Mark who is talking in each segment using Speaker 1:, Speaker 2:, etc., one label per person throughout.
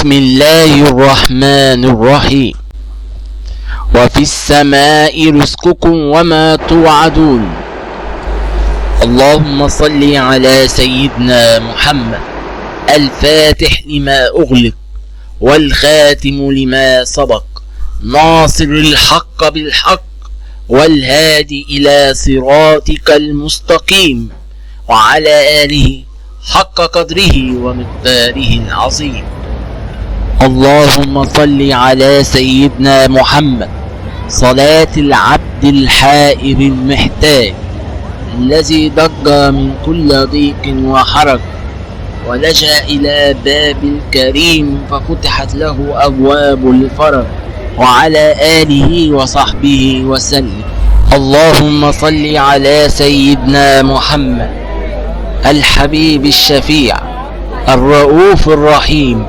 Speaker 1: بسم الله الرحمن الرحيم. وفي السماء رزقكم وما توعدون. اللهم صل على سيدنا محمد الفاتح لما أغلق والخاتم لما سبق ناصر الحق بالحق والهادي إلى صراطك المستقيم وعلى آله حق قدره ومقداره العظيم. اللهم صل على سيدنا محمد صلاة العبد الحائر المحتاج الذي ضج من كل ضيق وحرج ولجأ إلى باب الكريم ففتحت له أبواب الفرج وعلى آله وصحبه وسلم. اللهم صل على سيدنا محمد الحبيب الشفيع الرؤوف الرحيم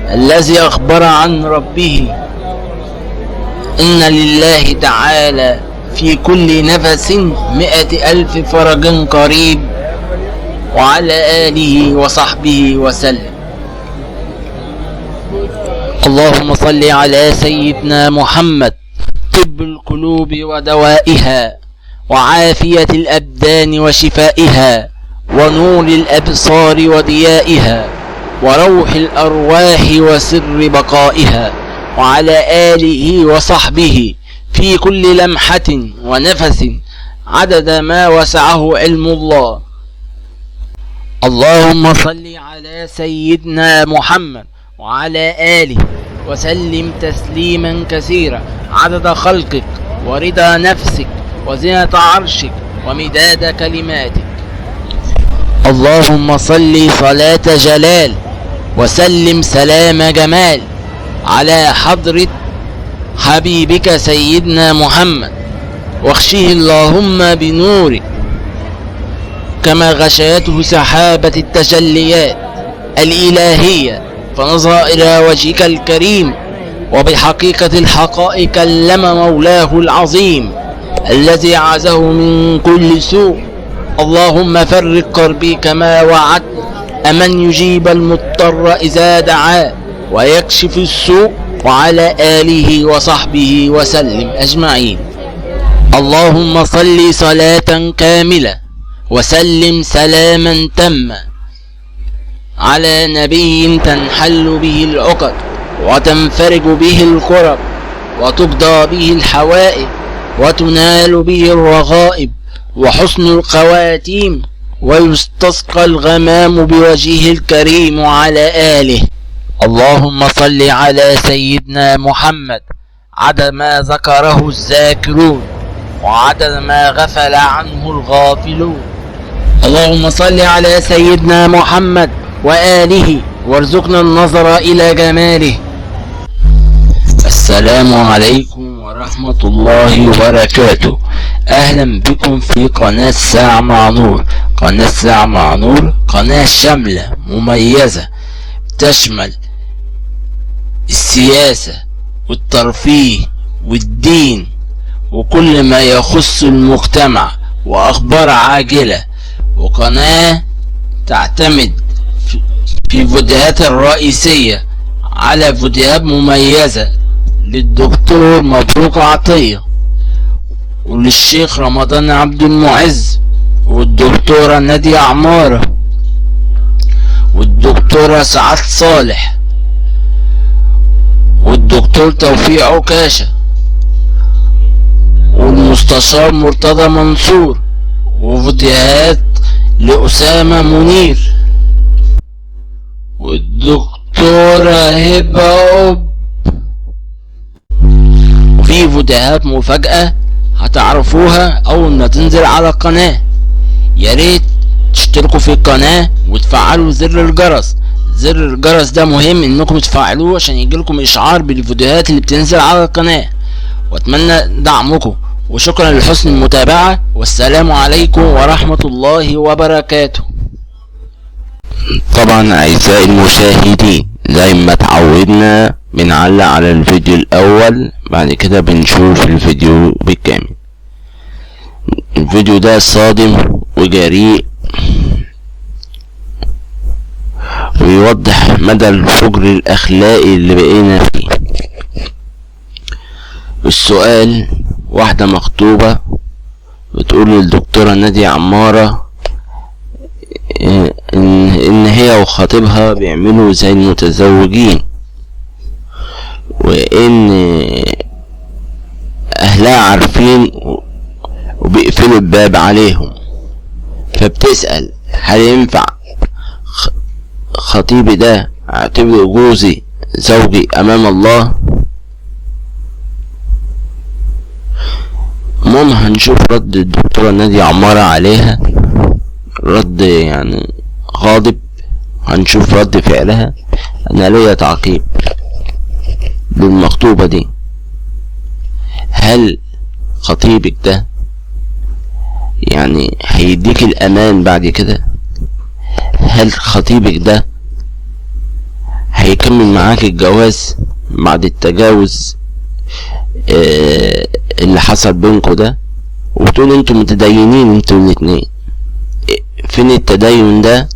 Speaker 1: الذي أخبر عن ربه إن لله تعالى في كل نفس 100,000 فرج قريب وعلى آله وصحبه وسلم. اللهم صل على سيدنا محمد طب القلوب ودوائها وعافية الأبدان وشفائها ونور الأبصار وضيائها وروح الأرواح وسر بقائها وعلى آله وصحبه في كل لمحة ونفس عدد ما وسعه علم الله. اللهم صل على سيدنا محمد وعلى آله وسلم تسليما كثيرا عدد خلقك ورضا نفسك وزنة عرشك ومداد كلماتك. اللهم صل صلاة جلال وسلم سلام جمال على حضرة حبيبك سيدنا محمد واغشه اللهم بنورك كما غشيته سحابة التجليات الإلهية فنظر إلى وجهك الكريم وبحقيقة الحقائق كلم مولاه العظيم الذي عزه من كل سوء. اللهم فرج كربي كما وعدت أمن يجيب المضطر إذا دعاه ويكشف السوء وعلى آله وصحبه وسلم أجمعين. اللهم صل صلاة كاملة وسلم سلاما تاما على نبي تنحل به العقد وتنفرج به الكرب وتقضى به الحوائج وتنال به الرغائب وحسن الخواتيم ويستسقى الغمام بوجهه الكريم وعلى آله. اللهم صل على سيدنا محمد عدد ما ذكره الذاكرون وعدد ما غفل عنه الغافلون. اللهم صل على سيدنا محمد وآله وارزقنا النظر إلى جماله. السلام عليكم ورحمة الله وبركاته. أهلا بكم في قناة ساعة مع نور. قناة ساعة مع نور قناة شاملة مميزة تشمل السياسة والترفيه والدين وكل ما يخص المجتمع وأخبار عاجلة، وقناة تعتمد في فيديوهات الرئيسية على فيديوهات مميزة للدكتور مبروك عطية وللشيخ رمضان عبد المعز والدكتورة نادية عمارة والدكتورة سعاد صالح والدكتور توفيق عكاشة والمستشار مرتضى منصور وفيديوهات لأسامة منير والدكتورة هبة وفي فيديوهات مفاجأة هتعرفوها أول ما تنزل على القناة. ياريت تشتركوا في القناة وتفعلوا زر الجرس. زر الجرس ده مهم انكم تفعلوه عشان يجيلكم اشعار بالفيديوهات اللي بتنزل على القناة، واتمنى دعمكم وشكرا لحسن المتابعة والسلام عليكم ورحمة الله وبركاته.
Speaker 2: طبعا اعزائي المشاهدين زي ما اتعودنا بنعلق على الفيديو الاول، بعد كده بنشوف الفيديو بالكامل. الفيديو ده صادم وجريء ويوضح مدى الفجر الأخلاقي اللي بقينا فيه. السؤال: واحدة مخطوبة بتقول للدكتورة نادية عمارة إن هي وخطيبها بيعملوا زي المتزوجين، وإن أهلها عارفين وبيقفلوا الباب عليهم. فبتسأل: هل ينفع خطيبي ده اعتبره جوزي زوجي أمام الله؟ هنشوف رد الدكتورة نادية عمارة عليها، رد يعني غاضب. هنشوف رد فعلها. أنا ليا تعقيب للمخطوبة دي: هل خطيبك ده يعني هيديك الأمان بعد كده؟ هل خطيبك ده هيكمل معاك الجواز بعد التجاوز اللي حصل بينكوا ده؟ وبتقول انتوا متدينين انتوا الاتنين، فين التدين ده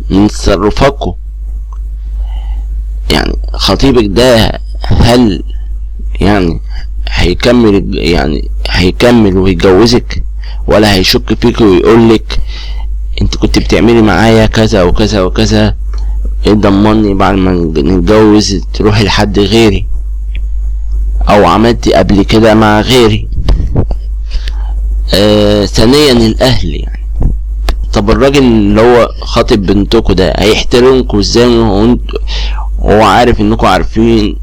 Speaker 2: من تصرفاتكم؟ يعني خطيبك ده هل يعني هيكمل ويتجوزك، ولا هيشك فيك ويقولك انت كنت بتعملي معايا كذا وكذا وكذا، ايه ضمني بعد ما نتجوز تروحي لحد غيري، او عملتي قبل كده مع غيري؟ ثانيا الأهل، يعني طب الراجل اللي هو خاطب بنتكوا ده هيحترمكوا ازاي وهو عارف انكوا عارفين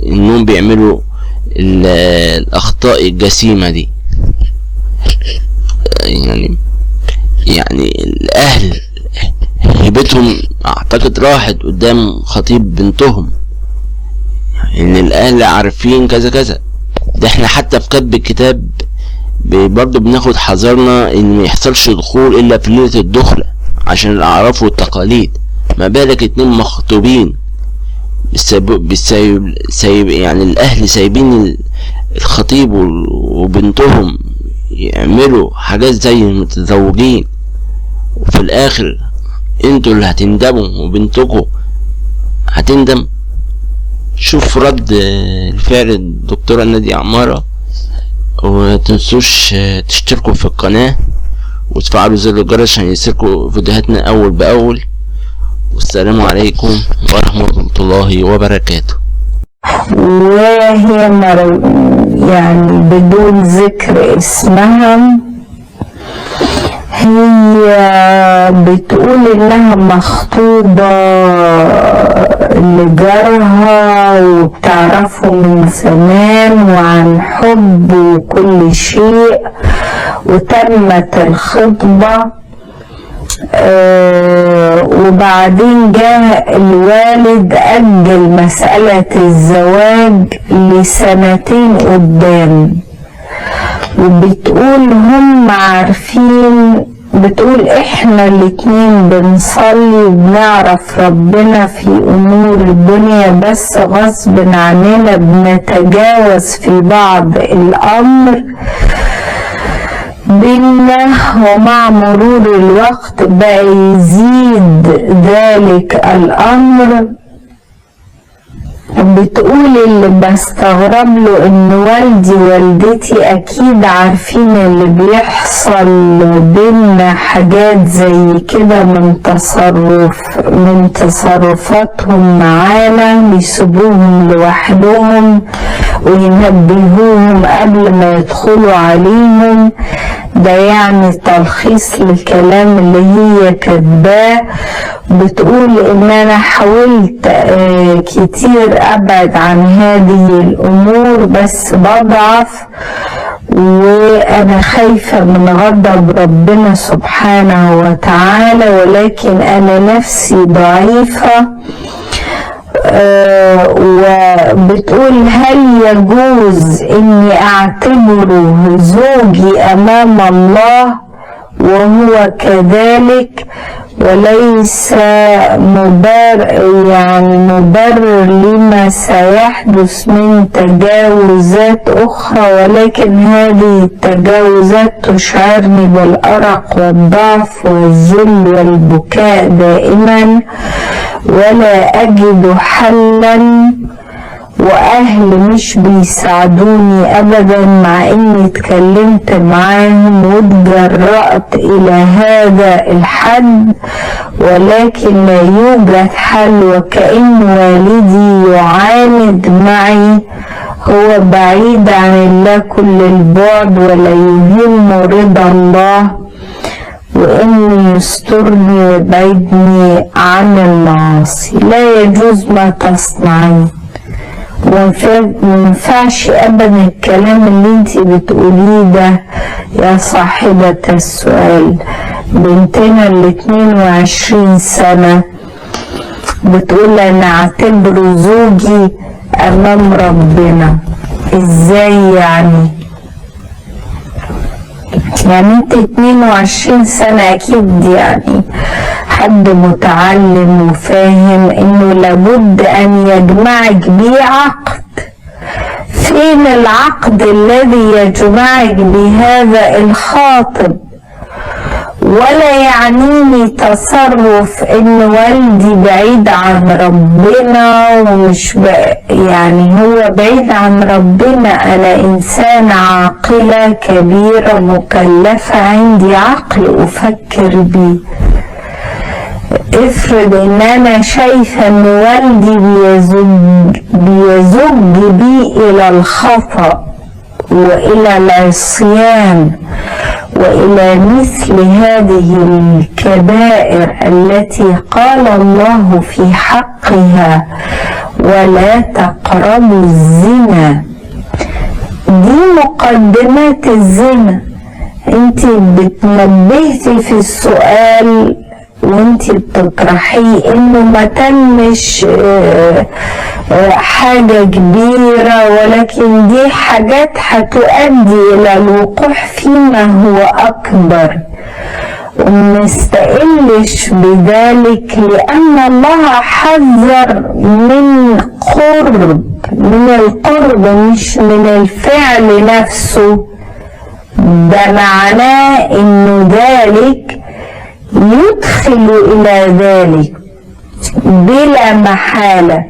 Speaker 2: انهم بيعملوا الأخطاء الجسيمة دي؟ يعني الأهل هيبتهم اعتقد راحت قدام خطيب بنتهم، ان الأهل عارفين كذا كذا. ده احنا حتى في كتب الكتاب برضه بناخد حذرنا ان ميحصلش دخول الا في ليلة الدخلة عشان الاعراف والتقاليد. ما بالك اتنين مخطوبين سايب يعني الاهل سايبين الخطيب وبنتهم يعملوا حاجات زي المتزوجين، وفي الاخر انتوا اللي هتندموا وبنتكم هتندم. شوف رد الفعل الدكتورة نادية عمارة، ومتنسوش تشتركوا في القناة وتفعلوا زر الجرس عشان يصلكوا فيديوهاتنا أول بأول. والسلام عليكم ورحمة الله وبركاته.
Speaker 3: وهي يعني بدون ذكر اسمها، هي بتقول انها مخطوبة لجارها وبتعرفه من زمان وعن حب وكل شيء، وتمت الخطبة وبعدين جاء الوالد أجل مسألة الزواج ل2 قدام. وبتقول هم عارفين، بتقول احنا الاتنين بنصلي وبنعرف ربنا في امور الدنيا، بس غصب عننا بنتجاوز في بعض الامر بينا، ومع مرور الوقت بقى يزيد ذلك الامر. بتقول اللي بستغرب له ان والدي ووالدتي اكيد عارفين اللي بيحصل بينا، حاجات زي كده من تصرفاتهم معانا، بيسيبوهم لوحدهم وينبهوهم قبل ما يدخلوا عليهم. ده يعني تلخيص للكلام اللي هي كاتباه. بتقول ان انا حاولت كتير ابعد عن هذه الامور بس بضعف، وانا خايفة من غضب ربنا سبحانه وتعالى، ولكن انا نفسي ضعيفة. وبتقول هل يجوز اني اعتبره زوجي امام الله وهو كذلك، وليس مبرر لما سيحدث من تجاوزات أخرى، ولكن هذه التجاوزات تشعرني بالأرق والضعف والذل والبكاء دائما، ولا أجد حلا، وأهل مش بيساعدوني أبدا مع إني اتكلمت معاهم واتجرأت إلى هذا الحد، ولكن لا يوجد حل، وكأن والدي يعاند معي. هو بعيد عن الله كل البعد ولا يهم رضا الله، وإني يسترني ويبعدني عن المعاصي. لا يجوز ما تصنعين، ومنفعش أبدا الكلام اللي انتي بتقوليه ده يا صاحبة السؤال. بنتنا ال 22 سنة بتقول أنا أعتبره زوجي أمام ربنا. إزاي يعني؟ يعني انت 22 سنة أكيد يعني حد متعلم وفاهم إنه لابد أن يجمعك بيه عقد. فين العقد الذي يجمعك بهذا الخاطب؟ ولا يعنيني تصرف ان والدي بعيد عن ربنا ومش يعني هو بعيد عن ربنا. انا انسان عاقلة كبيرة مكلفة، عندي عقل افكر بيه. افرض ان انا شايفة ان والدي بيزج بي الى الخطأ والى العصيان وإلى مثل هذه الكبائر التي قال الله في حقها ولا تقربوا الزنا. دي مقدمات الزنا. انت بتنبهتي في السؤال وانت بتطرحيه انه ما تمش حاجة كبيرة، ولكن دي حاجات هتؤدي الى الوقوع فيما هو اكبر. ومنستقلش بذلك لان الله حذر من القرب مش من الفعل نفسه. ده معناه انه ذلك يدخل الى ذلك بلا محالة.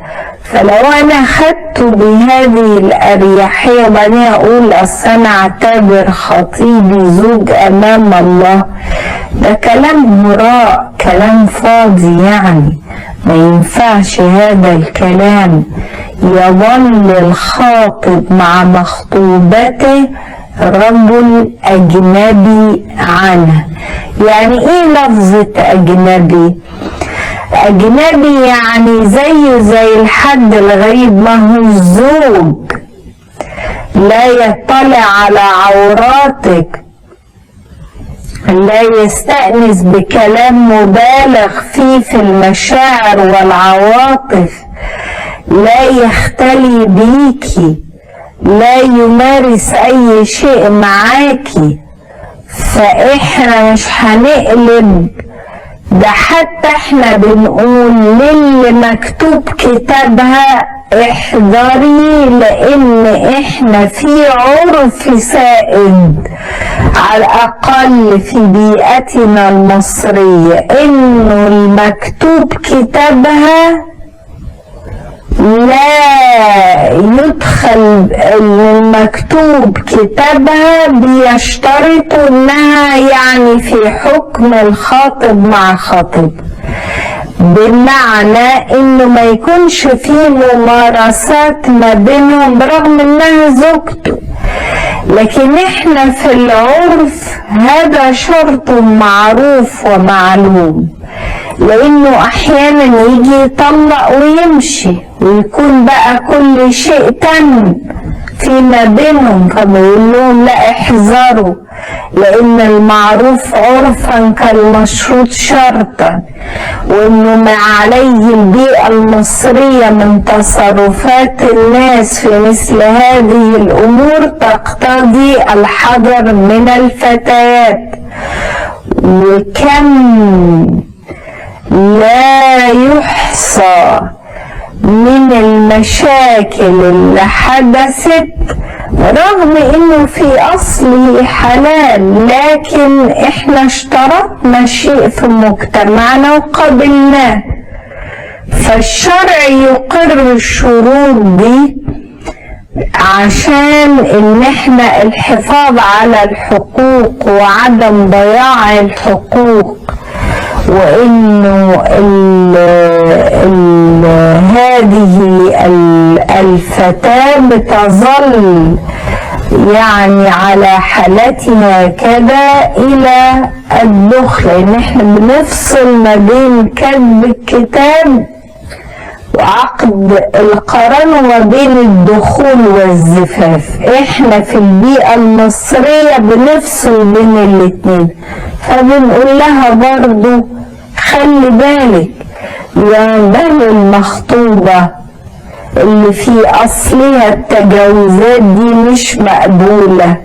Speaker 3: فلو انا خدت بهذه الاريحية وبعدين اقول اصل انا اعتبر خطيبي زوج امام الله، ده كلام هراء، كلام فاضي. يعني ما ينفعش هذا الكلام. يظل الخاطب مع مخطوبته رجل اجنبي عنه. يعني ايه لفظة اجنبي؟ اجنبي يعني زي الحد الغريب، ما هو الزوج لا يطلع على عوراتك، لا يستأنس بكلام مبالغ فيه في المشاعر والعواطف، لا يختلي بيكي، لا يمارس اي شيء معاكي. فاحنا مش هنقلب ده. حتى احنا بنقول للي مكتوب كتابها احذري، لان احنا في عرف سائد على الاقل في بيئتنا المصرية انه المكتوب كتابها لا يدخل. المكتوب كتابها بيشترطوا انها يعني في حكم الخاطب مع خاطب، بمعنى انه ما يكونش فيه ممارسات ما بينهم برغم انها زوجته. لكن احنا في العرف هذا شرط معروف ومعلوم، لانه احيانا يجي يطلق ويمشي ويكون بقى كل شيء تم فيما بينهم، فبيقول لهم لا احذروا، لان المعروف عرفا كالمشروط شرطا. وانه ما عليه البيئة المصرية من تصرفات الناس في مثل هذه الامور تقتضي الحذر من الفتيات. وكم لا يحصى من المشاكل اللي حدثت رغم انه في اصله حلال، لكن احنا اشترطنا شيء في مجتمعنا وقبلناه. فالشرع يقر الشروط دي عشان ان احنا الحفاظ على الحقوق وعدم ضياع الحقوق، وانه هذه الفتاة بتظل يعني على حالتها كده الى الدخل، ان احنا بنفصل ما بين كتب الكتاب وعقد القران وما بين الدخول والزفاف. احنا في البيئة المصرية بنفصل بين الاتنين، فبنقول لها برضو خلي بالك يا بني المخطوبة اللي في اصلها التجاوزات دي مش مقبولة.